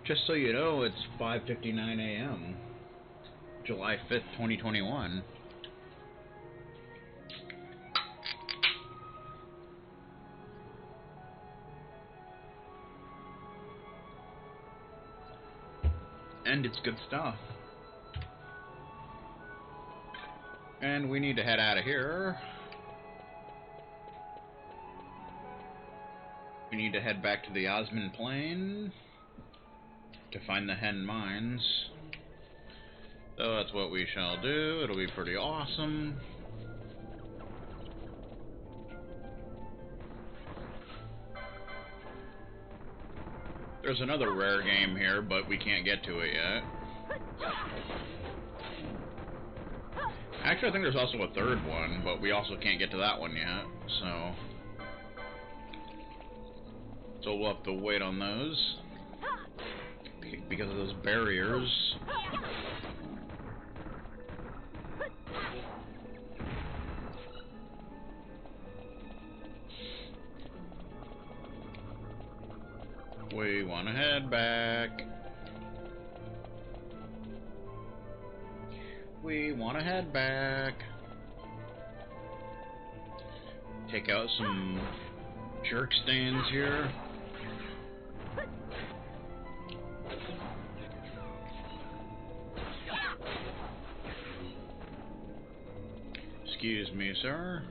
Just so you know, it's 5:59 a.m. July 5th, 2021. And it's good stuff. And we need to head out of here. We need to head back to the Osman Plain to find the Henne mines. So that's what we shall do. It'll be pretty awesome. There's another rare game here, but we can't get to it yet. Actually, I think there's also a third one, but we also can't get to that one yet, so we'll have to wait on those because of those barriers. We want to head back. We want to head back. Take out some jerk stands here. Excuse me, sir.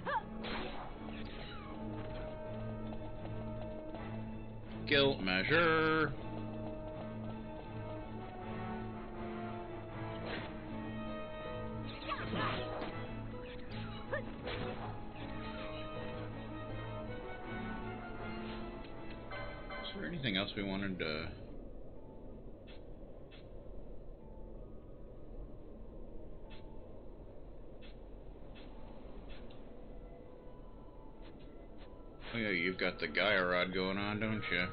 Guilt measure. Is there anything else we wanted to... Oh yeah, you've got the Gaia rod going on, don't you?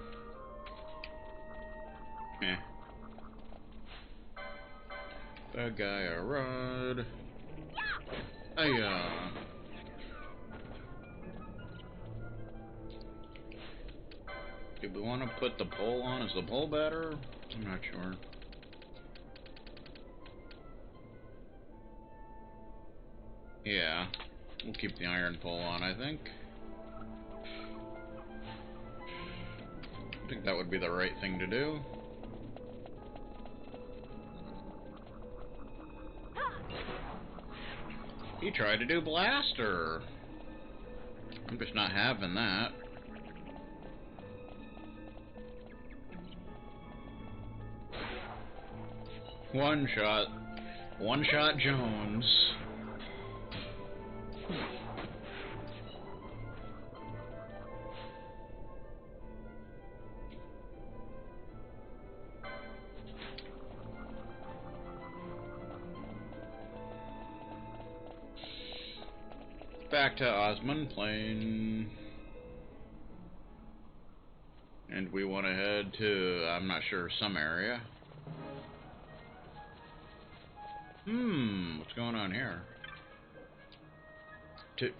Eh. The Gaia rod. Hiya. Do we want to put the pole on? Is the pole better? I'm not sure. Yeah. We'll keep the iron pole on, I think. I think that would be the right thing to do. He tried to do blaster. I'm just not having that. One shot Jones. Back to Osman Plain. And we want to head to, I'm not sure, some area. What's going on here?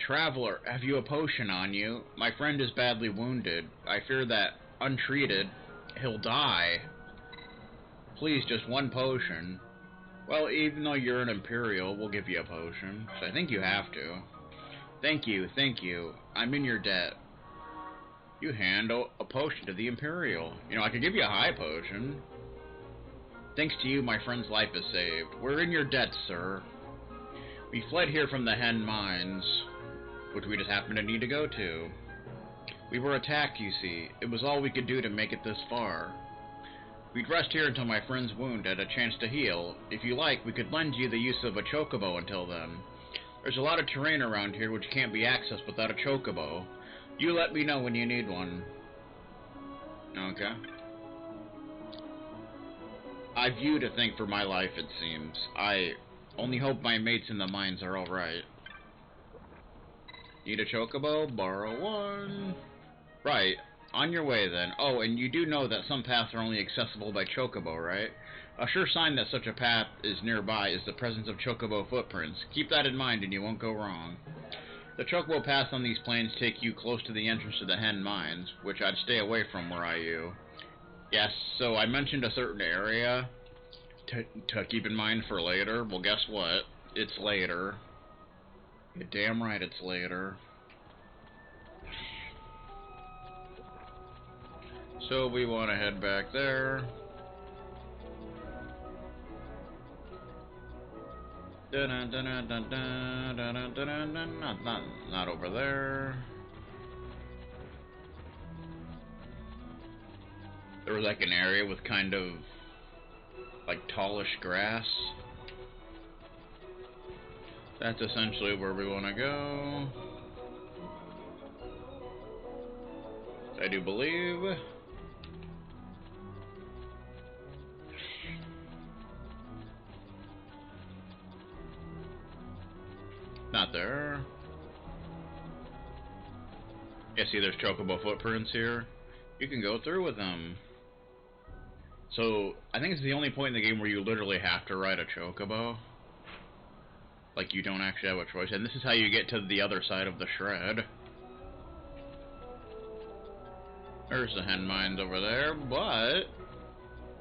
Traveler, have you a potion on you? My friend is badly wounded. I fear that, untreated, he'll die. Please, just one potion. Well, even though you're an Imperial, we'll give you a potion. So I think you have to. Thank you. I'm in your debt. You hand a potion to the Imperial. You know, I could give you a high potion. Thanks to you, my friend's life is saved. We're in your debt, sir. We fled here from the Henne mines, which we just happened to need to go to. We were attacked, you see. It was all we could do to make it this far. We'd rest here until my friend's wound had a chance to heal. If you like, we could lend you the use of a chocobo until then. There's a lot of terrain around here which can't be accessed without a chocobo. You let me know when you need one. Okay. I've you to thank for my life, it seems. I only hope my mates in the mines are alright. Need a chocobo? Borrow one. Right. On your way, then. Oh, and you do know that some paths are only accessible by chocobo, right? A sure sign that such a path is nearby is the presence of chocobo footprints. Keep that in mind and you won't go wrong. The chocobo paths on these plains take you close to the entrance to the Henne mines, which I'd stay away from were I you. Yes, so I mentioned a certain area to keep in mind for later. Well, guess what? It's later. You're damn right it's later. So we want to head back there. Not over there. There was like an area with kind of like tallish grass. That's essentially where we want to go. I do believe. Not there. Yeah, see there's chocobo footprints here. You can go through with them. So, I think it's the only point in the game where you literally have to ride a chocobo. Like, you don't actually have a choice. And this is how you get to the other side of the shred. There's the hen mines over there, but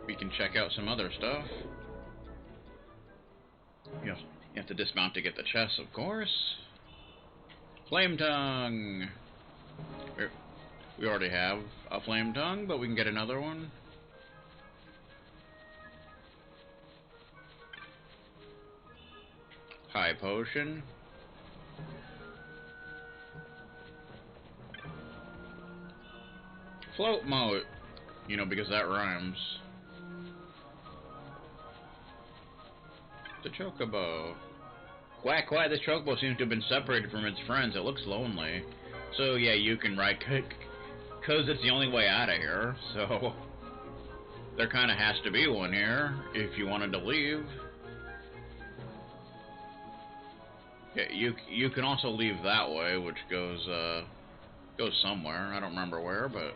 we can check out some other stuff. You have to dismount to get the chest, of course. Flame tongue! We already have a flame tongue, but we can get another one. High potion. Float moat. You know, because that rhymes. The chocobo. Quack quack, this chocobo seems to have been separated from its friends. It looks lonely. So yeah, you can ride, cause it's the only way out of here. So there kind of has to be one here if you wanted to leave. Yeah, you can also leave that way, which goes somewhere. I don't remember where, but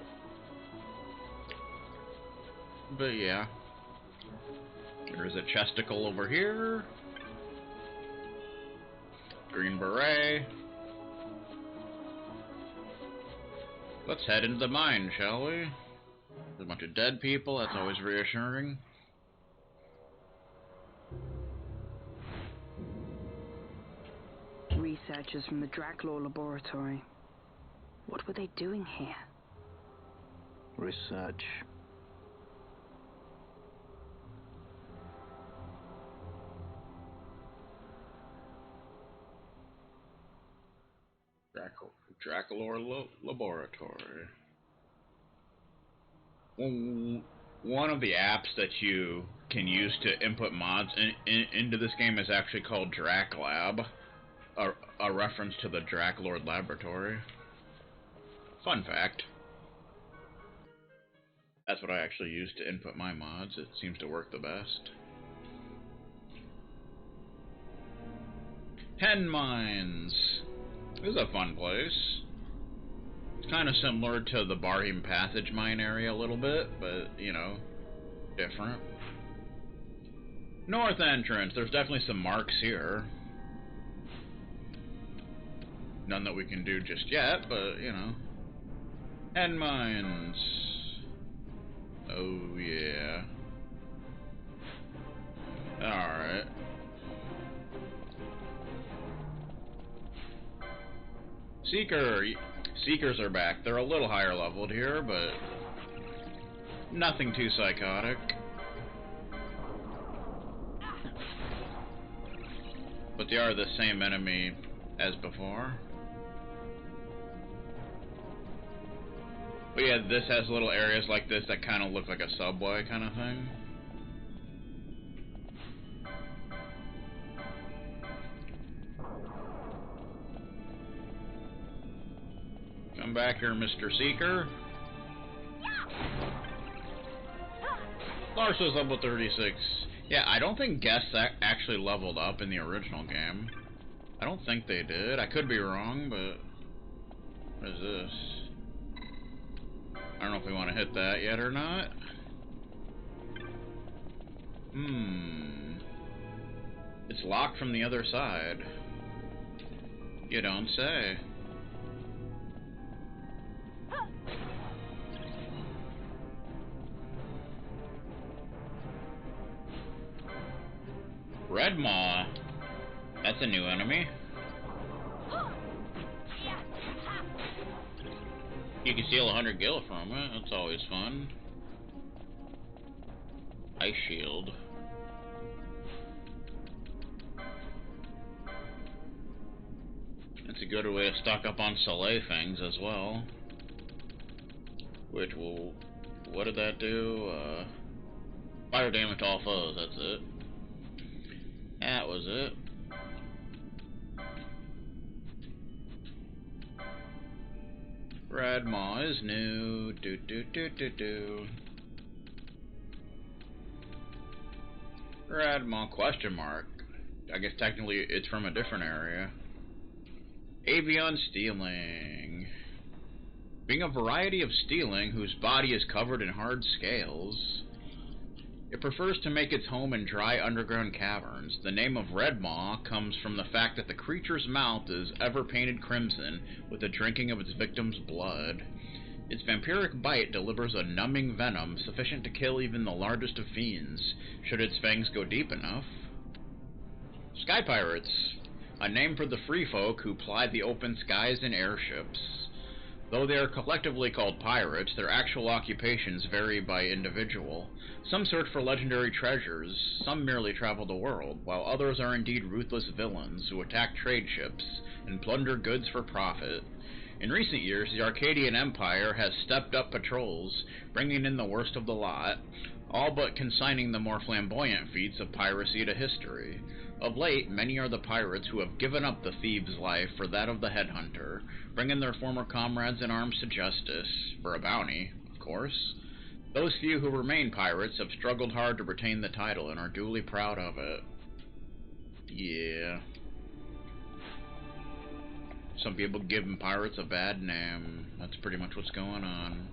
yeah. There's a chesticle over here. Green beret. Let's head into the mine, shall we? There's a bunch of dead people. That's always reassuring. Researchers from the Draculaur laboratory. What were they doing here? Research. Draculaur laboratory. One of the apps that you can use to input mods into this game is actually called DracLab, a reference to the Draculaur laboratory. Fun fact. That's what I actually use to input my mods. It seems to work the best. Henne mines. This is a fun place. It's kind of similar to the Barheim Passage mine area a little bit, but, you know, different. North entrance. There's definitely some marks here. None that we can do just yet, but, you know. Henne mines. Oh, yeah. Alright. Seekers are back. They're a little higher leveled here, but nothing too psychotic. But they are the same enemy as before. But yeah, this has little areas like this that kind of look like a subway kind of thing. Come back here, Mr. Seeker. Larsa's level 36. Yeah, I don't think guests actually leveled up in the original game. I don't think they did. I could be wrong, but... What is this? I don't know if we want to hit that yet or not. It's locked from the other side. You don't say. Red Maw. That's a new enemy. You can steal 100 gil from it. That's always fun. Ice shield. That's a good way to stock up on Soleil things as well. Which will... What did that do? Fire damage to all foes, that's it. That was it. Red Maw is new. Do do do do do. Red Maw question mark. I guess technically it's from a different area. Avian stealing. Being a variety of stealing whose body is covered in hard scales, it prefers to make its home in dry underground caverns. The name of Red Maw comes from the fact that the creature's mouth is ever painted crimson with the drinking of its victim's blood. Its vampiric bite delivers a numbing venom sufficient to kill even the largest of fiends, should its fangs go deep enough. Sky Pirates, a name for the free folk who ply the open skies in airships. Though they are collectively called pirates, their actual occupations vary by individual. Some search for legendary treasures, some merely travel the world, while others are indeed ruthless villains who attack trade ships and plunder goods for profit. In recent years, the Arcadian Empire has stepped up patrols, bringing in the worst of the lot, all but consigning the more flamboyant feats of piracy to history. Of late, many are the pirates who have given up the thieves' life for that of the headhunter, bringing their former comrades in arms to justice, for a bounty, of course. Those few who remain pirates have struggled hard to retain the title and are duly proud of it. Yeah. Some people give pirates a bad name. That's pretty much what's going on.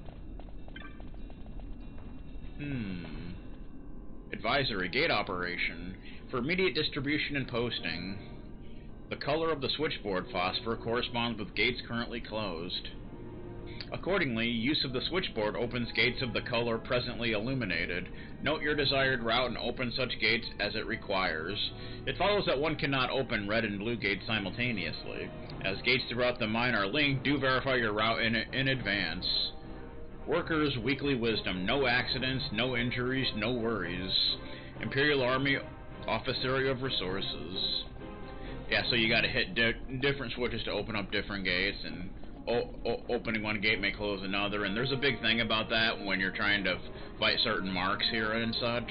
Advisory gate operation. For immediate distribution and posting, the color of the switchboard phosphor corresponds with gates currently closed. Accordingly, use of the switchboard opens gates of the color presently illuminated. Note your desired route and open such gates as it requires. It follows that one cannot open red and blue gates simultaneously. As gates throughout the mine are linked, do verify your route in advance. Workers' weekly wisdom. No accidents, no injuries, no worries. Imperial Army Officery of Resources. Yeah, so you gotta hit different switches to open up different gates, and opening one gate may close another, and there's a big thing about that when you're trying to fight certain marks here and such.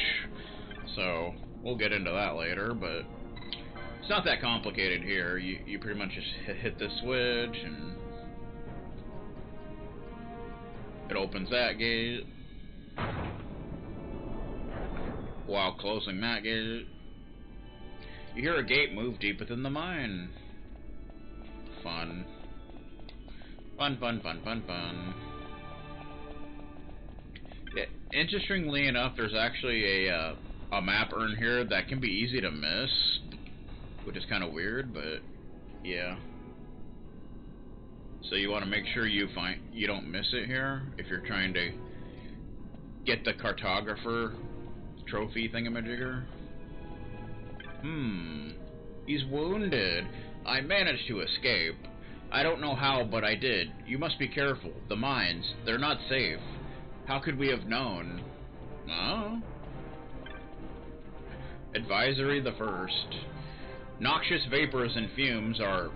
So, we'll get into that later, but it's not that complicated here. You pretty much just hit this switch, and it opens that gate while closing that gate. You hear a gate move deep within the mine. Fun. Fun, fun, fun, fun, fun. Yeah, interestingly enough, there's actually a map urn here that can be easy to miss, which is kind of weird, but yeah. So you want to make sure you don't miss it here if you're trying to get the cartographer trophy thingamajigger. He's wounded. I managed to escape. I don't know how, but I did. You must be careful. The mines, they're not safe. How could we have known? Oh. Advisory the first. Noxious vapors and fumes are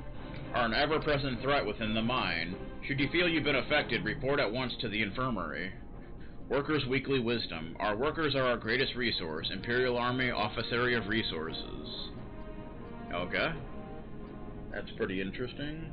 an ever-present threat within the mine. Should you feel you've been affected, report at once to the infirmary. Workers' weekly wisdom. Our workers are our greatest resource. Imperial Army Officery of Resources. Okay. That's pretty interesting.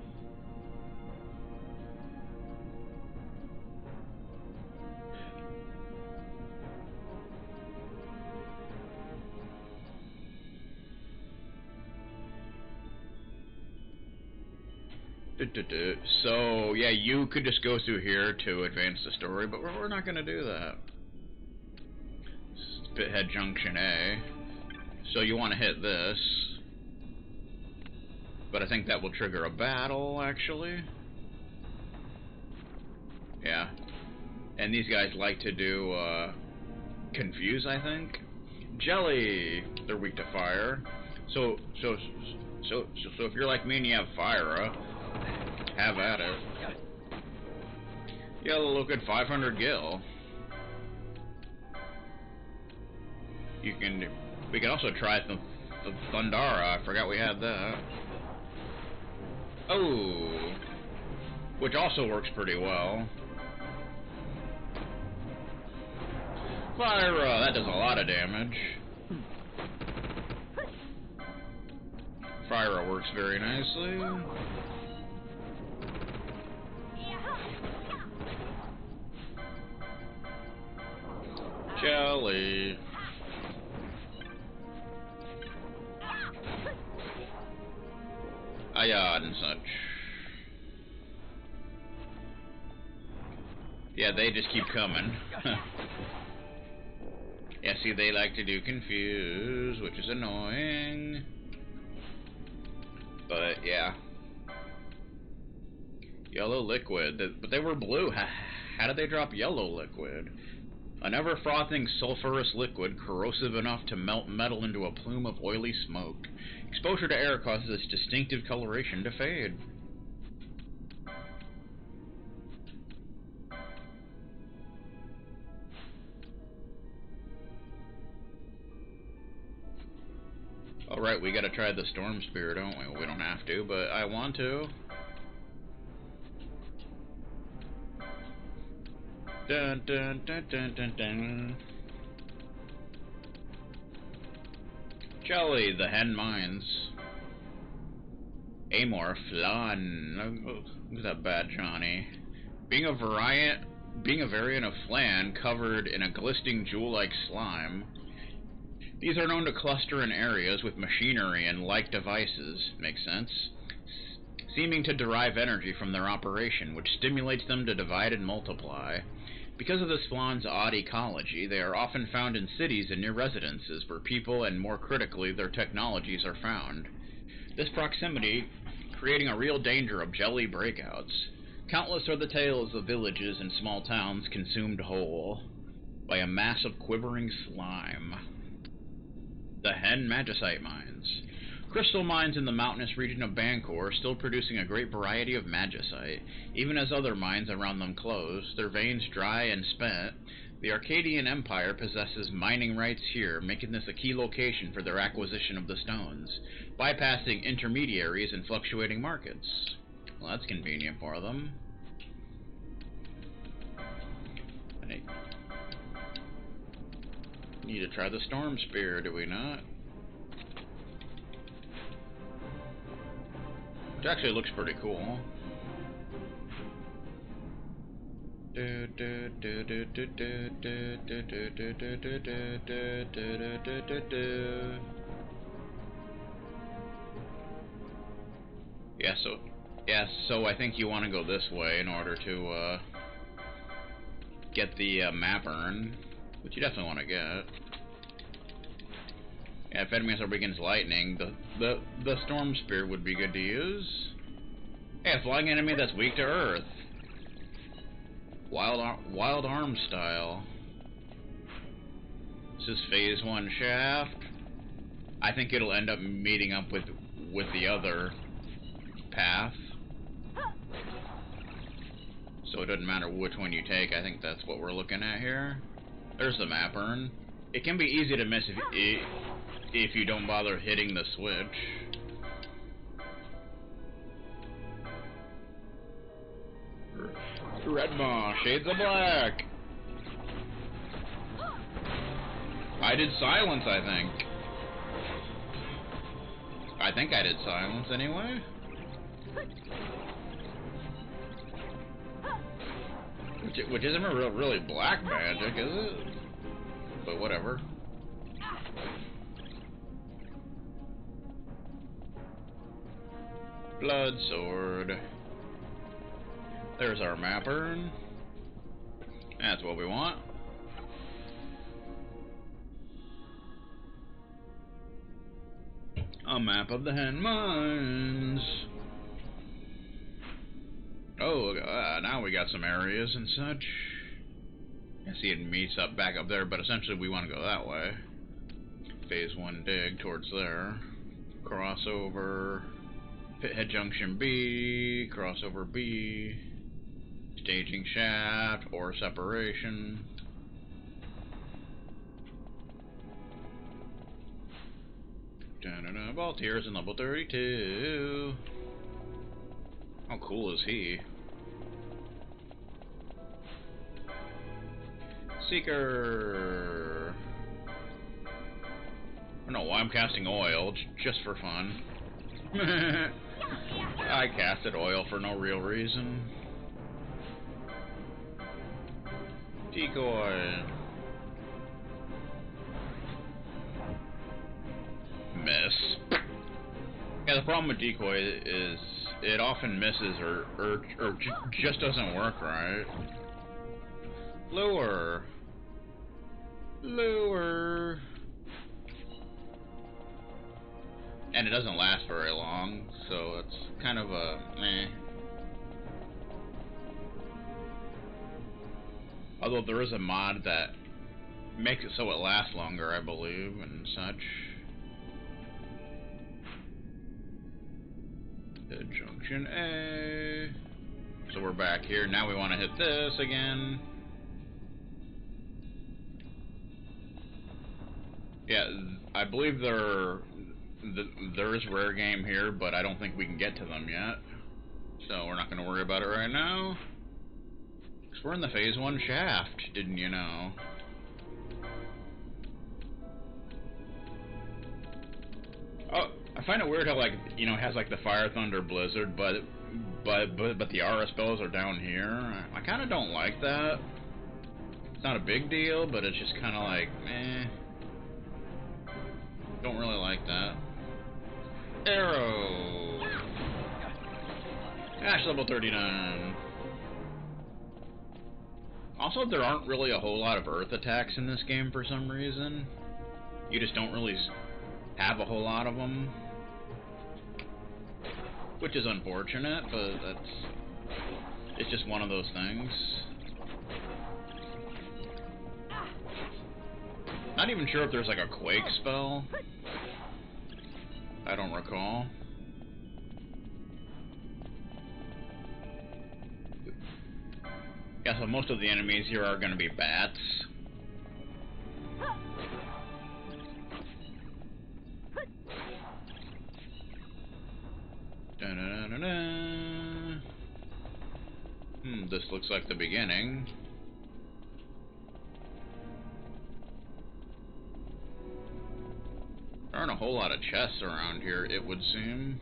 So, yeah, you could just go through here to advance the story, but we're not going to do that. Spithead Junction A. So you want to hit this. But I think that will trigger a battle, actually. Yeah. And these guys like to do, confuse, I think. Jelly. They're weak to fire. So if you're like me and you have fire, have at it. Yellow look at 500 gil. We can also try the Thundara. I forgot we had that. Oh, which also works pretty well. Fire, that does a lot of damage. Fire works very nicely. Jelly. Ayad and such. Yeah, they just keep coming. Yeah, see, they like to do confuse, which is annoying. But, yeah. Yellow liquid. But they were blue. How did they drop yellow liquid? An ever-frothing sulfurous liquid, corrosive enough to melt metal into a plume of oily smoke. Exposure to air causes its distinctive coloration to fade. Alright, we gotta try the Storm Spear, don't we? We don't have to, but I want to. Dun dun dun dun dun dun. Jelly, the Henne mines. Amor flan. Look at that bad Johnny. Being a variant of flan covered in a glistening jewel-like slime. These are known to cluster in areas with machinery and like devices. Makes sense. Seeming to derive energy from their operation, which stimulates them to divide and multiply. Because of this flan's odd ecology, they are often found in cities and near residences where people and, more critically, their technologies are found. This proximity creating a real danger of jelly breakouts. Countless are the tales of villages and small towns consumed whole by a mass of quivering slime. The Henne Magicite Mines. Crystal mines in the mountainous region of Bancor are still producing a great variety of magicite, even as other mines around them close, their veins dry and spent. The Arcadian Empire possesses mining rights here, making this a key location for their acquisition of the stones, bypassing intermediaries and fluctuating markets. Well, that's convenient for them. I need to try the Storm Spear, do we not? Which actually looks pretty cool. Yeah, so I think you want to go this way in order to get the map urn, which you definitely want to get. Yeah, if enemies are weak against lightning, the Storm Spear would be good to use. Hey, a flying enemy that's weak to earth. Wild arm style. This is phase 1 shaft. I think it'll end up meeting up with the other path. So it doesn't matter which one you take. I think that's what we're looking at here. There's the map urn. It can be easy to miss if you don't bother hitting the switch. Red Maw, Shades of Black. I did silence, I think. I think I did silence anyway. Which isn't really black magic, is it? But whatever. Blood Sword. There's our map urn. That's what we want. A map of the Henne Mines. Oh, now we got some areas and such. I see it meets up back up there, but essentially we want to go that way. Phase 1 dig towards there. Crossover. Pithead Junction B. Crossover B. Staging shaft or separation. Da-da-da, Voltaires in level 32. How cool is he? Seeker. I don't know why I'm casting oil, just for fun. I casted oil for no real reason. Decoy. Miss. Yeah, the problem with decoy is it often misses or just doesn't work right. Lure. Lure. And it doesn't last very long, so it's kind of a meh. Although there is a mod that makes it so it lasts longer, I believe, and such. Junction A. So we're back here. Now we want to hit this again. Yeah, I believe there is rare game here, but I don't think we can get to them yet. So we're not going to worry about it right now. Because we're in the Phase 1 shaft, didn't you know? Oh, I find it weird how, like, you know, it has like the Fire, Thunder, Blizzard, but the aura spells are down here. I kind of don't like that. It's not a big deal, but it's just kind of like, meh. Don't really like that. Arrow. Ash level 39. Also, there aren't really a whole lot of earth attacks in this game for some reason. You just don't really have a whole lot of them. Which is unfortunate, but it's just one of those things. Not even sure if there's like a quake spell. I don't recall. Yeah, so most of the enemies here are going to be bats. Da-da-da-da-da. This looks like the beginning. There aren't a whole lot of chests around here, it would seem.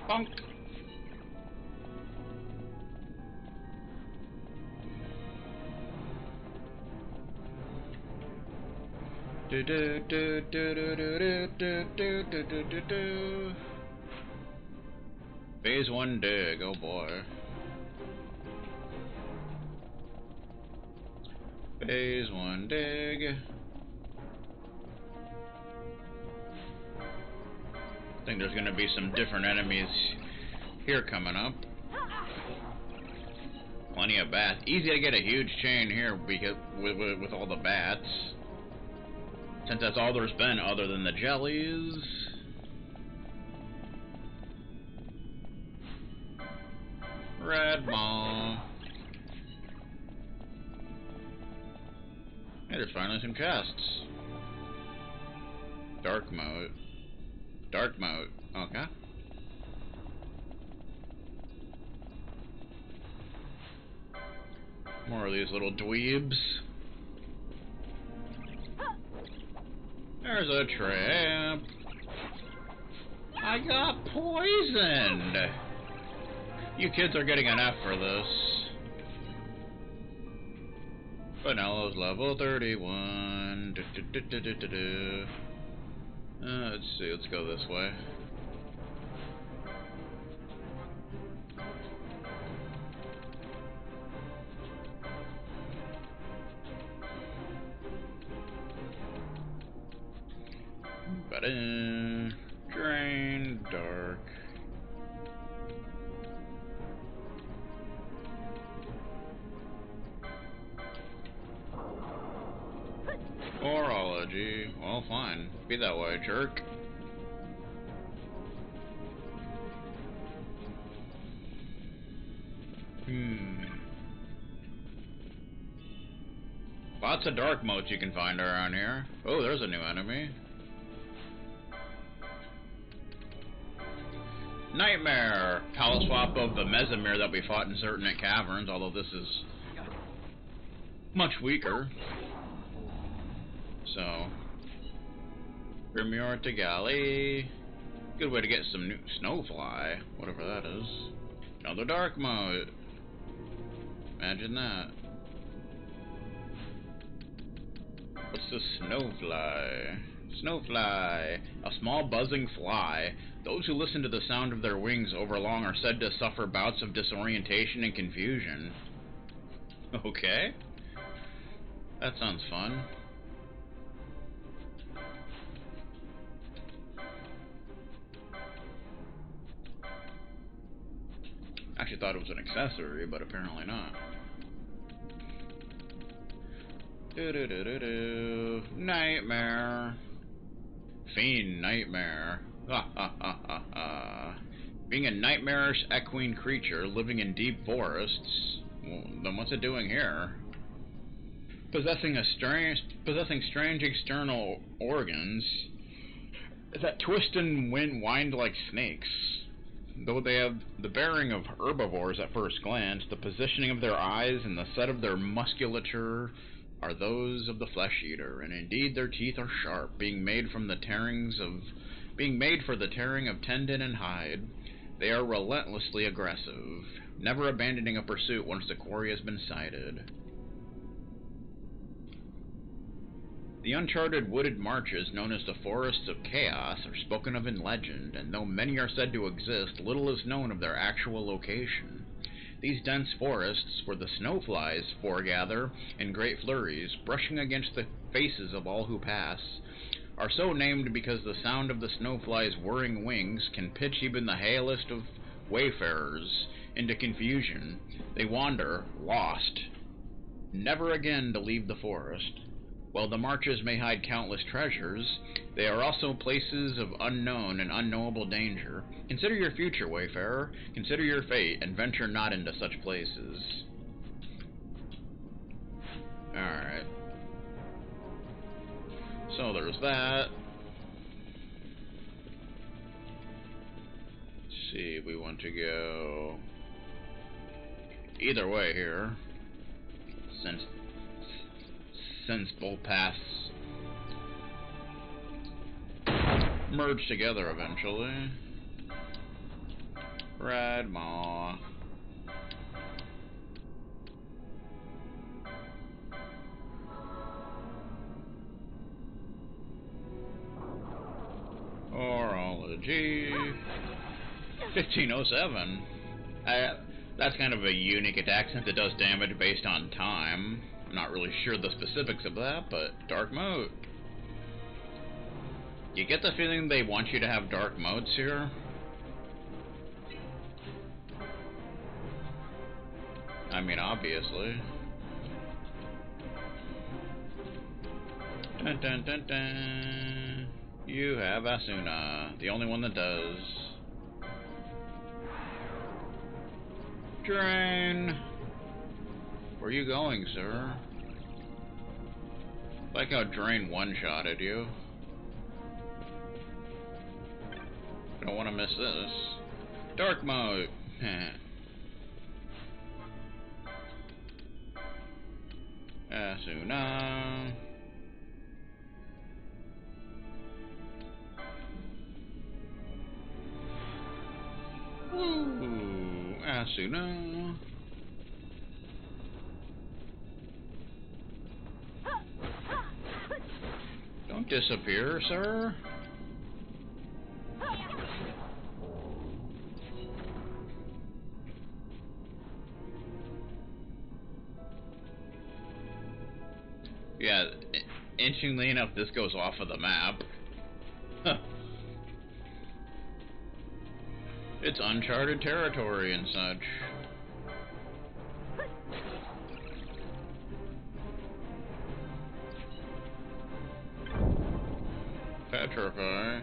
Bonk! Do do do do do do do do do do do do. Phase 1 dig, oh boy. Phase 1 dig. I think there's gonna be some different enemies here coming up. Plenty of bats. Easy to get a huge chain here because with all the bats. Since that's all there's been other than the jellies. Red ball. Hey, there's finally some chests. Dark mode. Dark mode. Okay. More of these little dweebs. There's a trap. I got poisoned. You kids are getting an F for this. Vanillo's level 31. Let's see, let's go this way. Drain, dark. Horology. Well, fine. Be that way, jerk. Lots of dark motes you can find around here. Oh, there's a new enemy. Nightmare! Palette swap of the Mesamir that we fought in certain caverns, although this is much weaker. So, Grimoire to Galley. Good way to get some new Snowfly, whatever that is. Another dark mode. Imagine that. What's the Snowfly? Snowfly, a small buzzing fly. Those who listen to the sound of their wings overlong are said to suffer bouts of disorientation and confusion. Okay. That sounds fun. Actually thought it was an accessory, but apparently not. Nightmare. Fiend Nightmare. Ha ha ha ha ha. Being a nightmarish equine creature living in deep forests. Well, then what's it doing here? Possessing strange external organs that twist and wind like snakes. Though they have the bearing of herbivores at first glance, the positioning of their eyes and the set of their musculature are those of the flesh eater, and indeed their teeth are sharp, being made for the tearing of tendon and hide. They are relentlessly aggressive, never abandoning a pursuit once the quarry has been sighted. The uncharted wooded marches known as the Forests of Chaos are spoken of in legend, and though many are said to exist, little is known of their actual location. These dense forests, where the snowflies foregather in great flurries, brushing against the faces of all who pass, are so named because the sound of the snowflies' whirring wings can pitch even the hailest of wayfarers into confusion. They wander, lost, never again to leave the forest. While the marches may hide countless treasures, they are also places of unknown and unknowable danger. Consider your future, wayfarer. Consider your fate, and venture not into such places. Alright. So there's that. Let's see, we want to go either way here, since both paths merge together eventually. Red Maw. Horology. 1507. That's kind of a unique attack since it does damage based on time. I'm not really sure the specifics of that, but dark mode. You get the feeling they want you to have dark modes here? I mean, obviously. Dun dun dun dun. You have Asuna, the only one that does. Drain. Where are you going, sir? Like how Drain one-shotted you. Don't want to miss this. Dark mode. Asuna. Ooh, Asuna. Don't disappear, sir. Yeah, interestingly enough, this goes off of the map. It's uncharted territory and such. Petrify.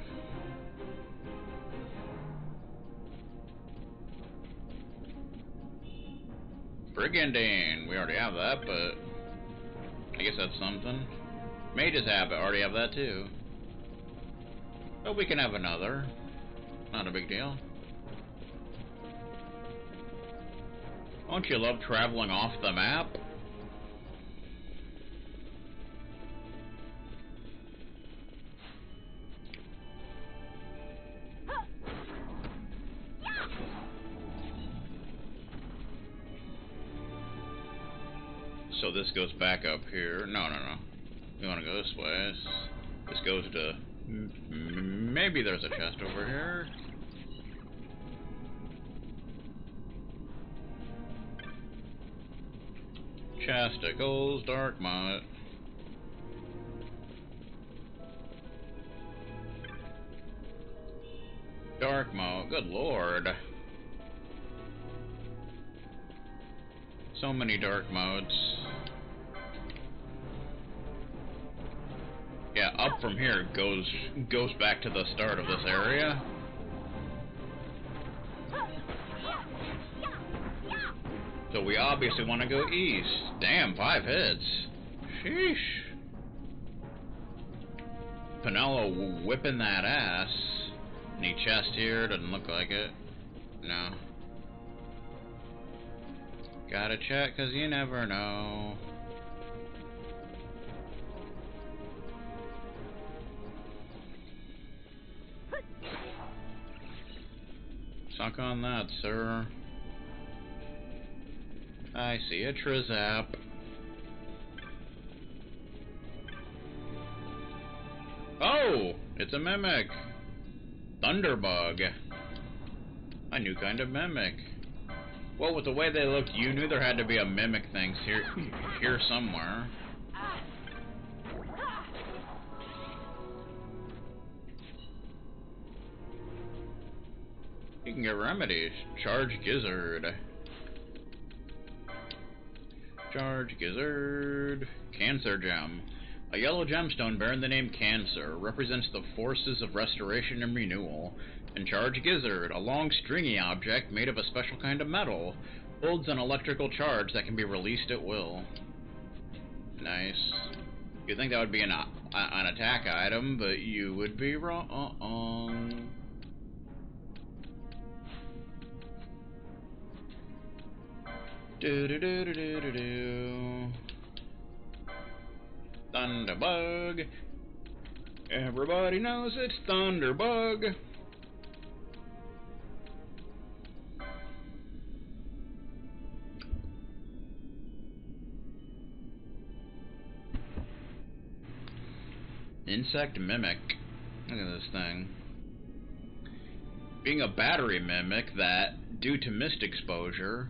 Brigandine. We already have that, but I guess that's something. Mage's Habit. Already have that too. But we can have another. Not a big deal. Don't you love traveling off the map? So this goes back up here. No. We want to go this way. This goes to... Maybe there's a chest over here. Chasticles, Dark Mott. Dark Mott, good lord. So many dark modes. Yeah, up from here goes back to the start of this area. So we obviously want to go east. Damn, 5 hits. Sheesh. Pinello whipping that ass. Any chest here? Doesn't look like it. No. Gotta check, cause you never know. Suck on that, sir. I see a Trizap. Oh! It's a Mimic! Thunderbug. A new kind of Mimic. Well, with the way they looked, you knew there had to be a Mimic thing here somewhere. You can get remedies. Charge Gizzard. Charge Gizzard. Cancer Gem. A yellow gemstone bearing the name Cancer represents the forces of restoration and renewal. And Charge Gizzard, a long stringy object made of a special kind of metal, holds an electrical charge that can be released at will. Nice. You'd think that would be an attack item, but you would be wrong. Do. Thunderbug. Everybody knows it's Thunderbug. Insect Mimic. Look at this thing. Being a battery mimic that, due to mist exposure,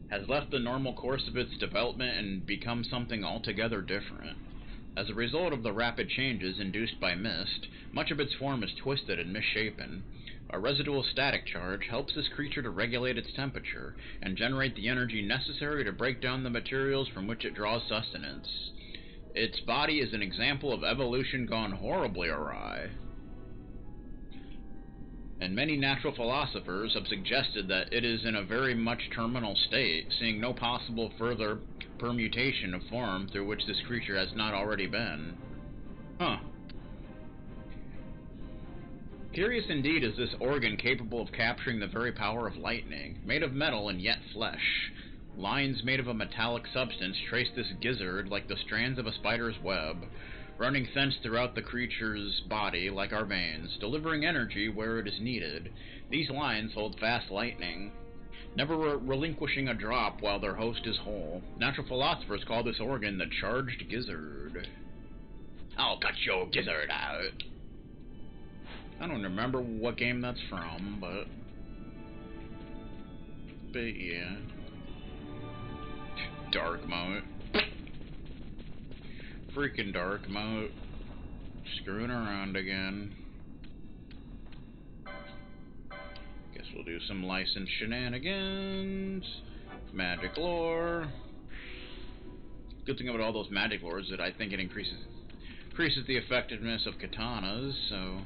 has left the normal course of its development and become something altogether different. As a result of the rapid changes induced by mist, much of its form is twisted and misshapen. A residual static charge helps this creature to regulate its temperature and generate the energy necessary to break down the materials from which it draws sustenance. Its body is an example of evolution gone horribly awry. And many natural philosophers have suggested that it is in a very much terminal state, seeing no possible further permutation of form through which this creature has not already been. Huh. Curious indeed is this organ capable of capturing the very power of lightning, made of metal and yet flesh. Lines made of a metallic substance trace this gizzard like the strands of a spider's web, running thence throughout the creature's body like our veins, delivering energy where it is needed. These lines hold fast lightning, never relinquishing a drop while their host is whole. Natural philosophers call this organ the charged gizzard. I'll cut your gizzard out. I don't remember what game that's from, but yeah. Dark mode. Freaking dark mode. Screwing around again. Guess we'll do some licensed shenanigans. Magic lore. Good thing about all those magic lores is that I think it increases Increases the effectiveness of katanas, so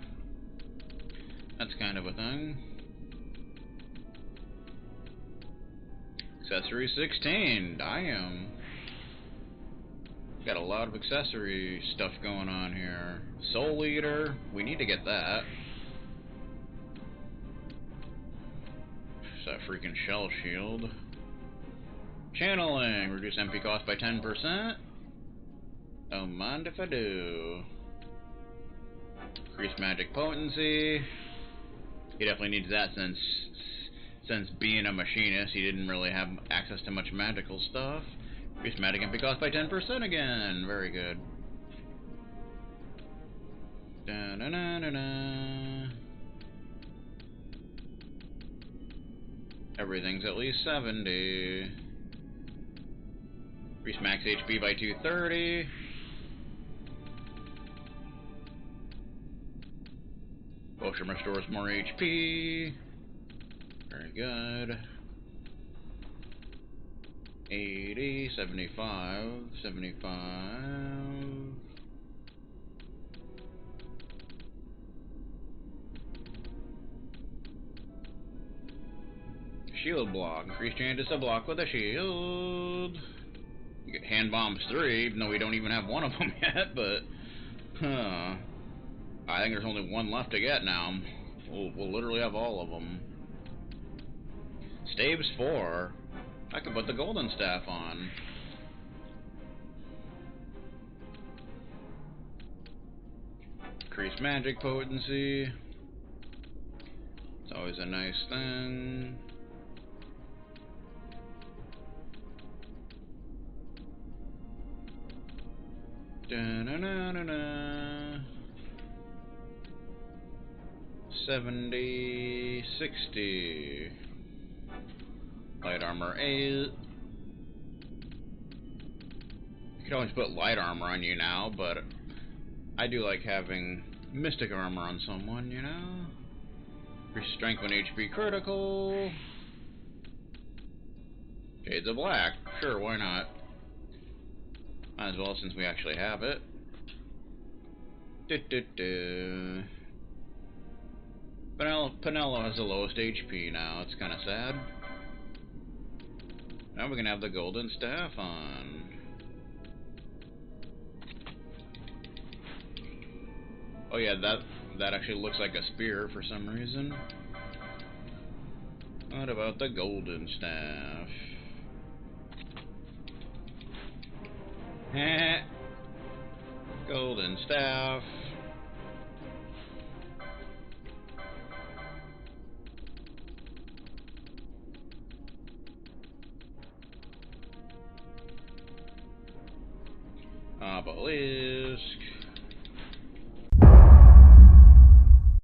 that's kind of a thing. Accessory 16, damn. Got a lot of accessory stuff going on here. Soul Eater, we need to get that. It's that freaking shell shield. Channeling, reduce MP cost by 10%. Don't mind if I do. Increase magic potency. He definitely needs that since being a machinist, he didn't really have access to much magical stuff. Increase magic MP cost by 10% again. Very good. Da -da -da -da -da. Everything's at least 70. Increase max HP by 230. Potion restores more HP. Very good. 80, 75, 75. Shield block. Increased chances to block with a shield. You get hand bombs 3, even though we don't even have one of them yet, but I think there's only one left to get now. We'll literally have all of them. Staves 4. I could put the golden staff on. Increased magic potency. It's always a nice thing. Da-na-na-na-na. 70, 60. Light armor 8. You can always put light armor on you now, but I do like having mystic armor on someone, you know? Increase strength when HP critical. Shades of Black. Sure, why not? Might as well, since we actually have it. Pinello has the lowest HP now. It's kind of sad. Now we can have the golden staff on. Oh yeah, that actually looks like a spear for some reason. What about the golden staff? Golden staff. Obelisk.